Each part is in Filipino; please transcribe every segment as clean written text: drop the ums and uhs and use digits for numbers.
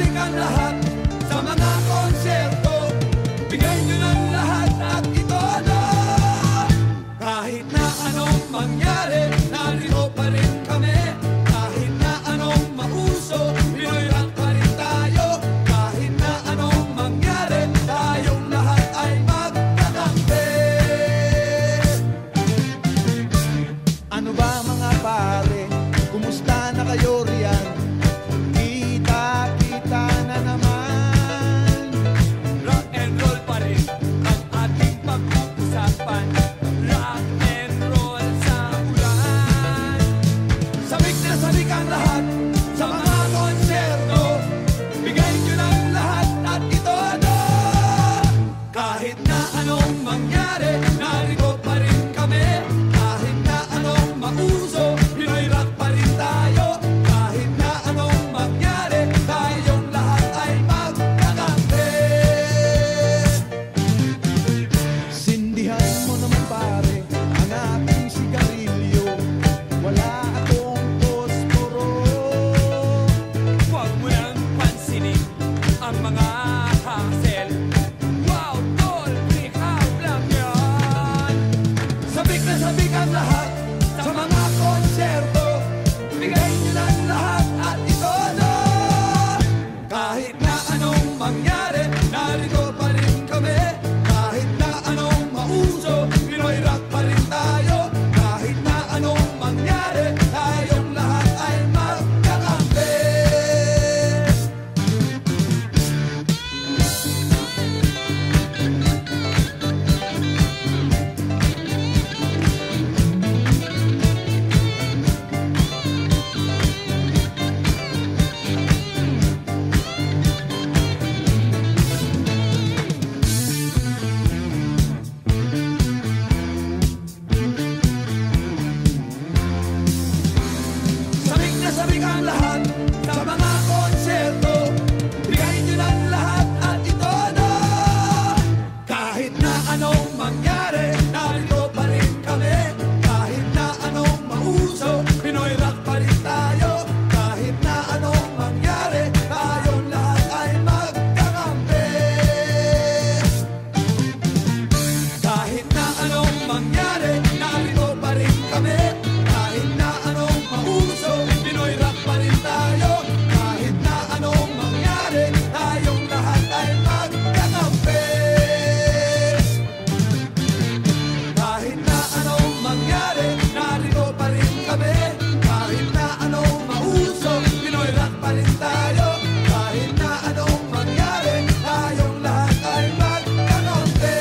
sabik ang lahat sa mga konserto. Bigay nyo ng lahat at ito na. Kahit na anong mangyari, narito pa rin kami. Kahit na anong mauso, Pinoy rock pa rin tayo. Kahit na anong mangyari, tayong lahat ay magkakampi. Ano ba mga pare, kumusta na kayo riyan? Kita-kita na naman. Rock and roll pa rin ang ating pag-uusapan. Rock and roll sa ulan. Sabik na sabik ang lahat sa mga konserto. Bigay nyo ng lahat at ito na. Kahit na anong mangyari, narito pa rin kami. Kahit na anong mauso, Pinoy rock pa rin tayo. Kahit na anong mangyari, tayong lahat ay magkakampi. Sindihan mo naman pare ang ating sigarilyo. Wala akong posporo. Huwag mo nang pansinin ang mga hassle. Wow, tol, breakout lang yan. Sabik na sabik ang lahat sa mga konserto. Bigay nyo ng lahat at ito na. Kahit na anong mangyari, narito pa rin kami. Kahit na anong mauso, Pinoy rock pa rin tayo. Kahit na anong mangyari, tayong lahat ay magkakampi. Sabik na sabik ang lahat sa mga konserto. Bigay nyo ng lahat at ito na. Kahit na anong mangyari, narito pa rin kami. Kahit na anong mauso, Pinoy rock pa rin tayo. Kahit na anong mangyari, tayong lahat ay magkakampi. Kahit na anong mangyari, narito pa rin kami. Kahit na anong mauso, Pinoy rock pa rin tayo. Kahit na anong mangyari, tayong lahat ay magkakampi. Kahit na anong mangyari, narito pa rin kami. Kahit na anong mauso, Pinoy rock pa rin tayo. Kahit na anong mangyari, tayong lahat ay magkakampi.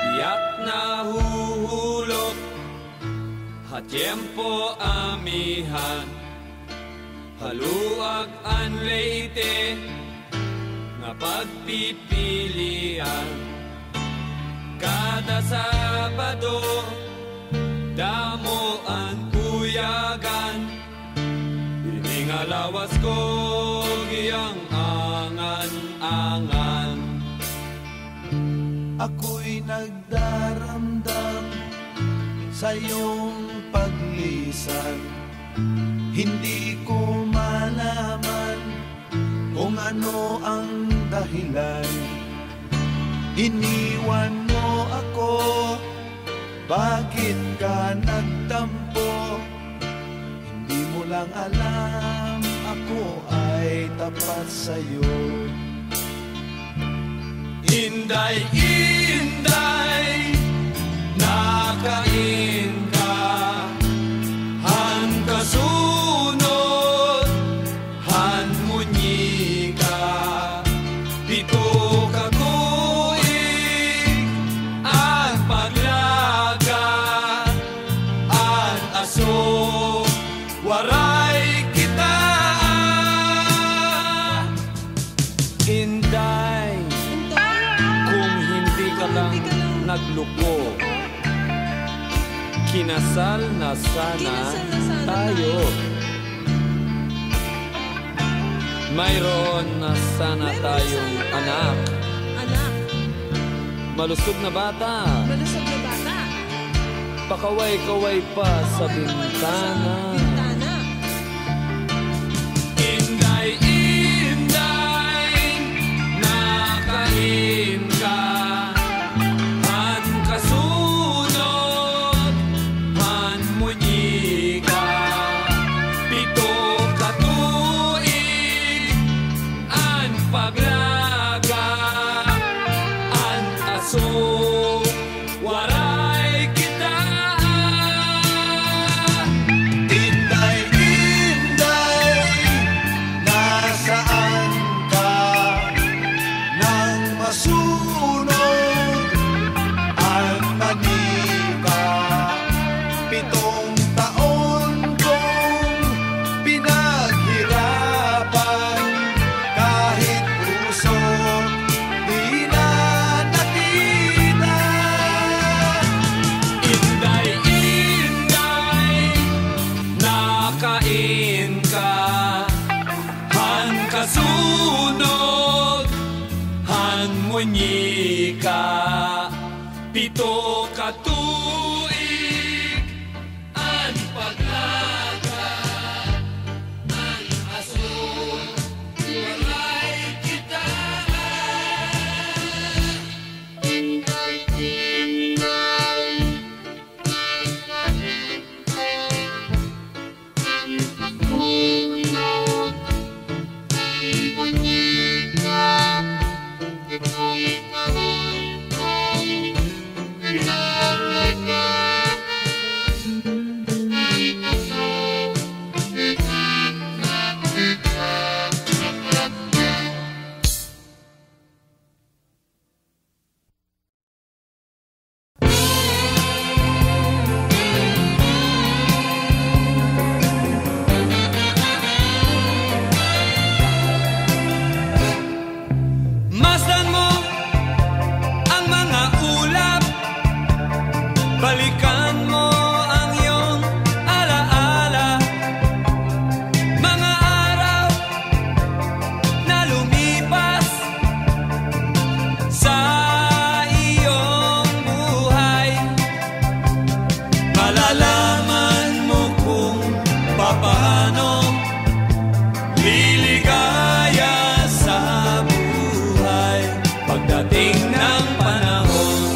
Tiyak na huhulog, hatiempo amihan, haluag an leite, nga pagpipilian. Kada Sabado, damo ang kuyagan, iningalawas ko giyang angan-angan. Ako'y nagdaramdam sa iyong paglisan. Hindi ko malaman kung ano ang dahilan. Iniwan mo ako, bakit ka nagtampo? Hindi mo lang alam, ako ay tapat sa'yo. Inday, inday, nakain ka, han kasunod, han munyika. ulo ko. Kinasal na sana tayo. Mayroon na sana tayong anak. Malusog na bata. Pakaway-kaway pa sa bintana. Inday-inday, nakain ka. Han kasunod, han munyi ka. Pito katuig, an paglaga, an aso. Pito katuig, an paglaga, an aso, walay kita. Balikan mo ang iyong alaala, mga araw na lumipas sa iyong buhay. Malalaman mo kung paano liligaya sa buhay pagdating ng panahon.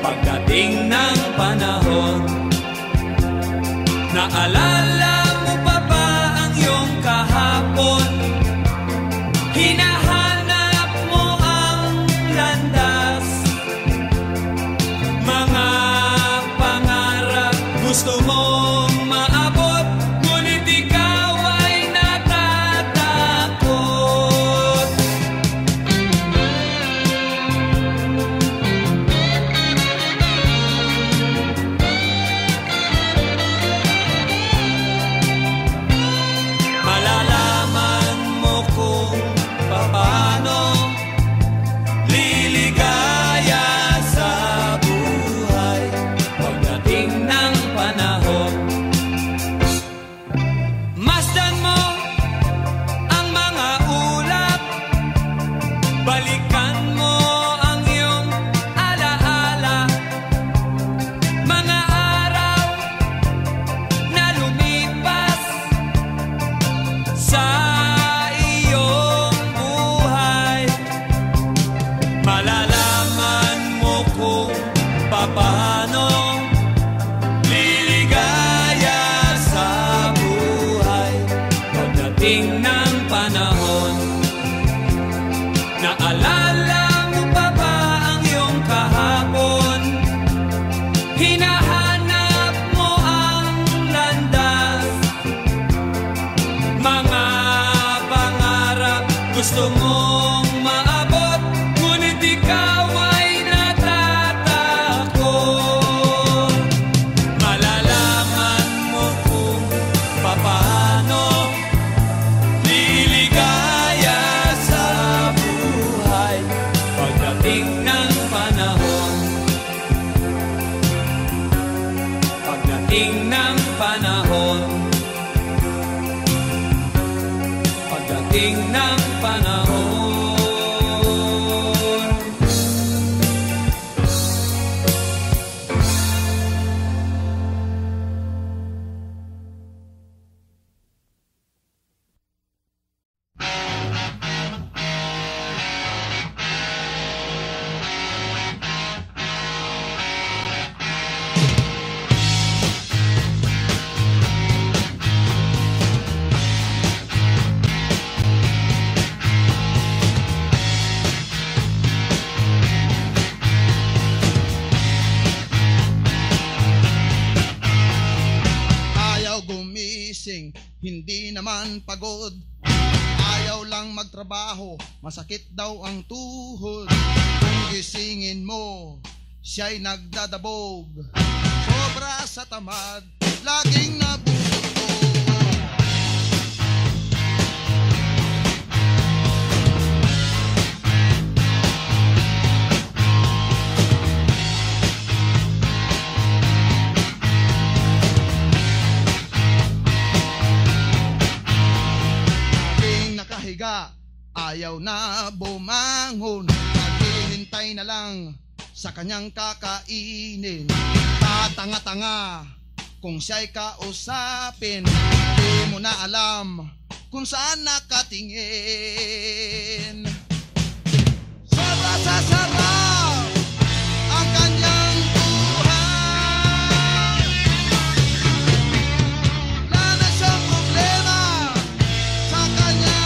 Pagdating ng panahon, naalala mo pa ba ang iyong kahapon? Hinahanap mo ang landas, mga pangarap gusto mong maabot, ngunit ikaw ay natatakot. Malalaman mo kung paano liligaya sa buhay pagdating ng panahon. Masdan mo ang mga ulap, balikan mo ang iyong alaala, mga araw na lumipas sa iyong buhay. Malalaman mo kung paano liligaya sa buhay pagdating ng panahon. Naalala mo pa ba ang iyong kahapon? Hinahanap mo ang landas, mga pangarap gusto mong maabot, ngunit ikaw ay natatakot. Malalaman mo kung paano liligaya sa buhay pagdating Pagdating ng panahon, pagdating ng panahon. Hindi naman pagod, ayaw lang magtrabaho, masakit daw ang tuhod. Kung gisingin mo, siya'y nagdadabog, sobra sa tamad, laging nabubulog. Ayaw na bumangon, naghihintay na lang sa kanyang kakainin. Tatanga-tanga kung siya'y kausapin, di mo na alam kung saan nakatingin. Sobra sa sarap ang kanyang buhay, wala na siyang problema sa kanyang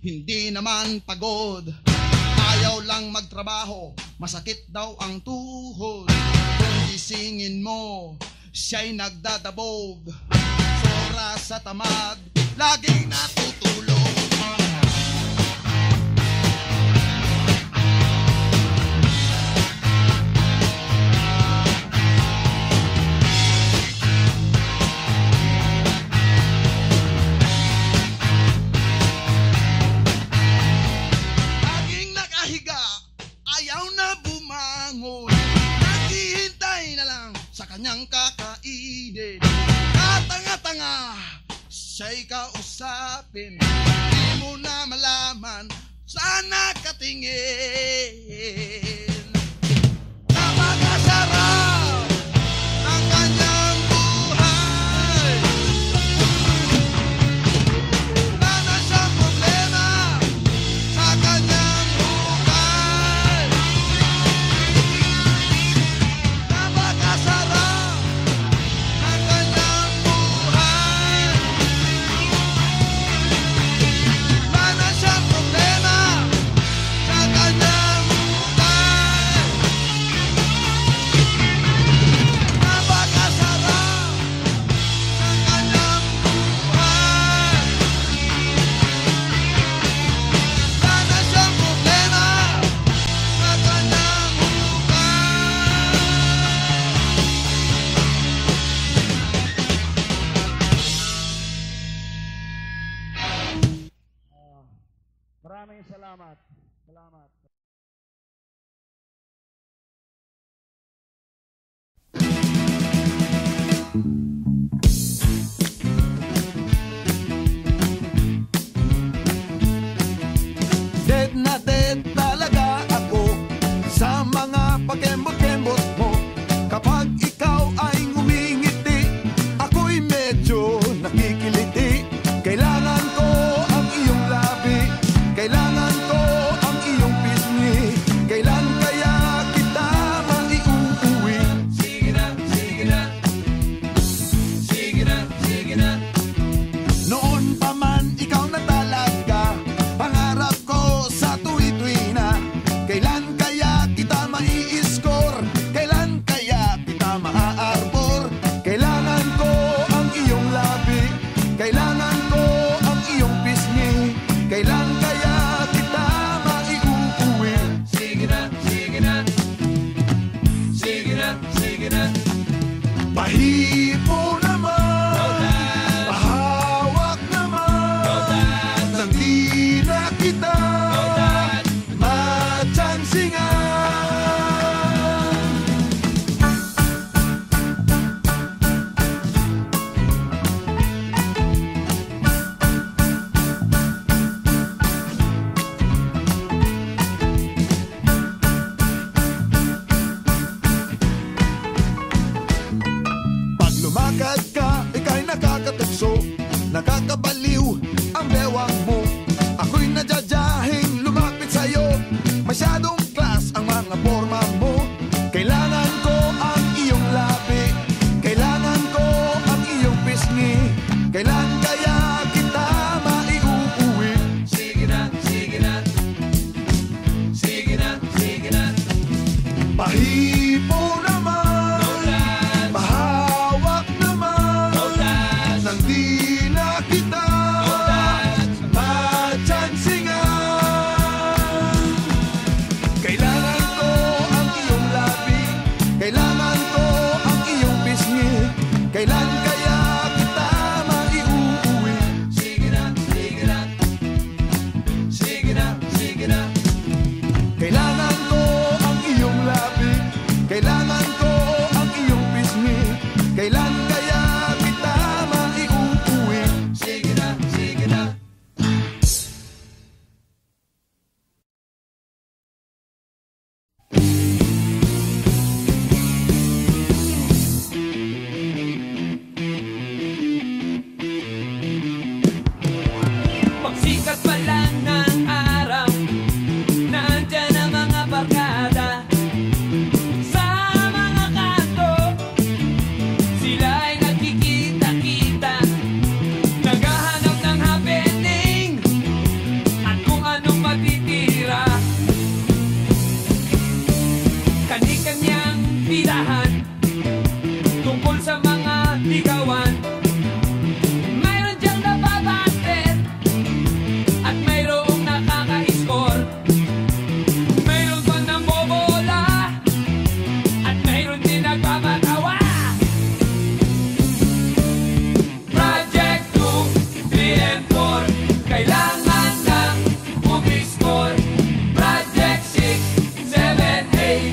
hindi naman pagod, ayaw lang magtrabaho, masakit daw ang tuhod. Kung gisingin mo, siya'y nagdadabog, sobra sa tamad, laging natutulog. Kanyang kakainin, katanga-tanga siya'y kausapin, di mo na malaman saan nakatingin. Napakasarap ng kanyang buhay, wala na siyang problema sa kanyang buhay. Napakasarap problema sa kanyang buhay. pagkembot-kembot mo. Kapag ikaw ay ngumingiti, ako'y medyo nakikiliti. Kailangan ko ang iyong labi, kailangan ko ang iyong pisngi. Kailan kaya kita maiuuwi? Sige na, sige na. Sige na, sige na. Noon pa man ikaw na talaga, pangarap ko sa tuwi-tuwi na. Kailan kaya kita mai-score? Kailan kaya kita maa-arbor? Kailangan ko ang iyong labi, kailangan ko ang iyong pisngi. Kailan kaya kita maiuuwi? Sige na, sige na. Sige na, sige na. Pahipo naman, Rodan, pahawak naman, Rodan, nang di na kita Rodan. matsansingan. Pag lumakad ka, ika'y nakakatukso, nakakabaliw ang bewang mo. Ako'y nadyadyahin lumapit sa'yo, masyadong class ang mga forma mo. Kailangan ko ang iyong labi, kailangan ko ang iyong pisngi. Kailan kaya kita maiuuwi? Sige na, sige na. Sige na, sige na. Pahipo naman, Rodan, pahawak naman, Rodan, nang di na kita matsansingan. Kailangan ko ang iyong labi, kailangan ko ang iyong pisngi. Kailan kaya kita maiuuwi? sige na, sige na. Sige na, sige na. Kailangan ko ang iyong labi, kailangan ko ang iyong pisngi. Kailan kaya kita maiuuwi? Sige na, sige na. Pagsikat pa lang ng araw, nandyan ang mga barkada sa mga kanto. Sila'y nagkikita-kita, naghahanap ng happening at kung anong matitira. Kani-kanyang pidahan tungkol sa mga ligawan. Mayroon diyang napabasted at mayroong nakaka-score. Mayroon pa ng bobola at mayroon din nagpapatawa. Project 2, 3 and 4, kailangan lang umiscore. Project 6, 7, 8.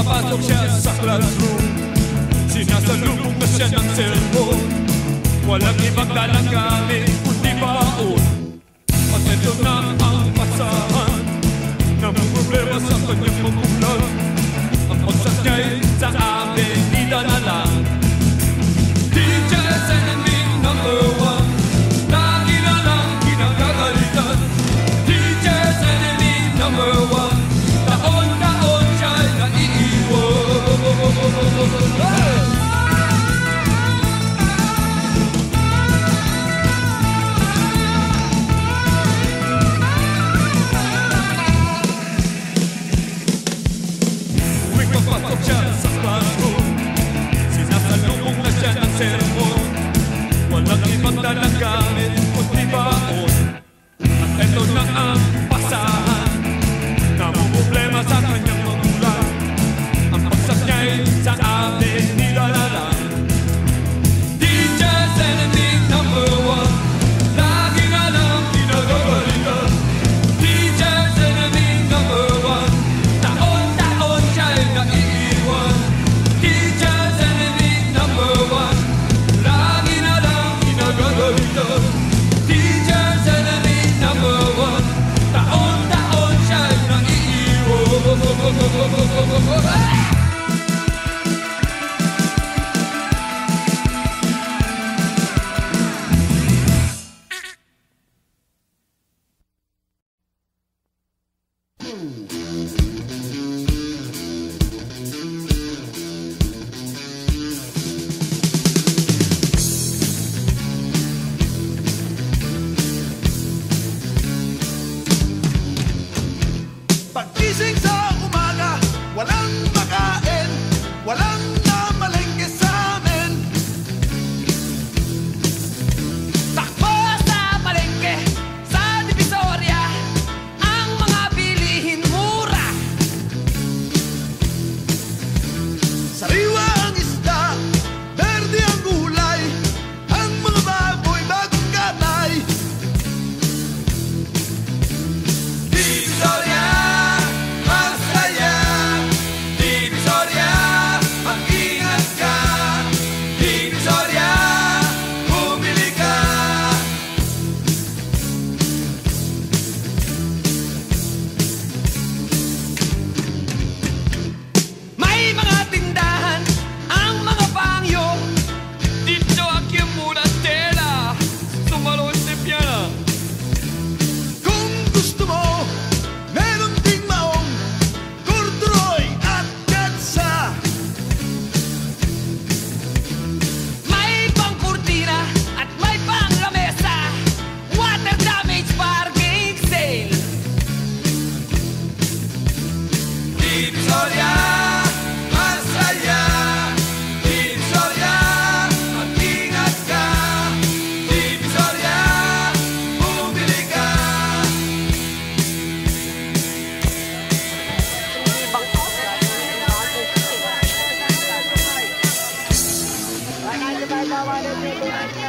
Papasok siya sa classroom, sinasalubong na siya ng cellphone. Walang ibang dalang gamit kundi baon. At ito na ang pasahan, namumroblema sa kanyang magulang. Ang pagsak niya'y sa avenida na lang. Teacher's enemy number one, lagi na lang kinakagalitan. Teacher's enemy number one, taon-taon siya'y naiiwan. Papasok siya sa classroom, sinasalubong na siya ng cellphone. Walang ibang dalang gamit kundi baon. At eto na ang pasahan, namumroblema sa kanyang magulang. Ang pagsak niya'y sa avenida na lang. Teacher's enemy number one, lagi na lang kinagagalitan. Teacher's enemy number one, taon-taon siya'y naiiwan. Teacher's enemy number one, lagi na lang kinagagalitan. Teacher's enemy number one, taon-taon siya'y naiiwan. Pagkising sa umaga, walang makain, walang namalengke sa amin. Takbo sa palengke, sa Divisoria, ang mga bilihin mura. Sariwa ang isda, berde ang gulay, ang mga baboy bagong katay. Divisoria, masaya. Divisoria, mag-ingat ka. Divisoria, bumili ka. May mga tindahan, ang mga pangyo. Dito aquí en Muratela, sumalo este piana. Kung gusto mo, meron ding maong, corduroy at katsa. May pangkurtina at may panglamesa. Water damage bargain sale. Divisoria, masaya. Divisoria, mag-ingat ka. Divisoria, bumili ka. Bye.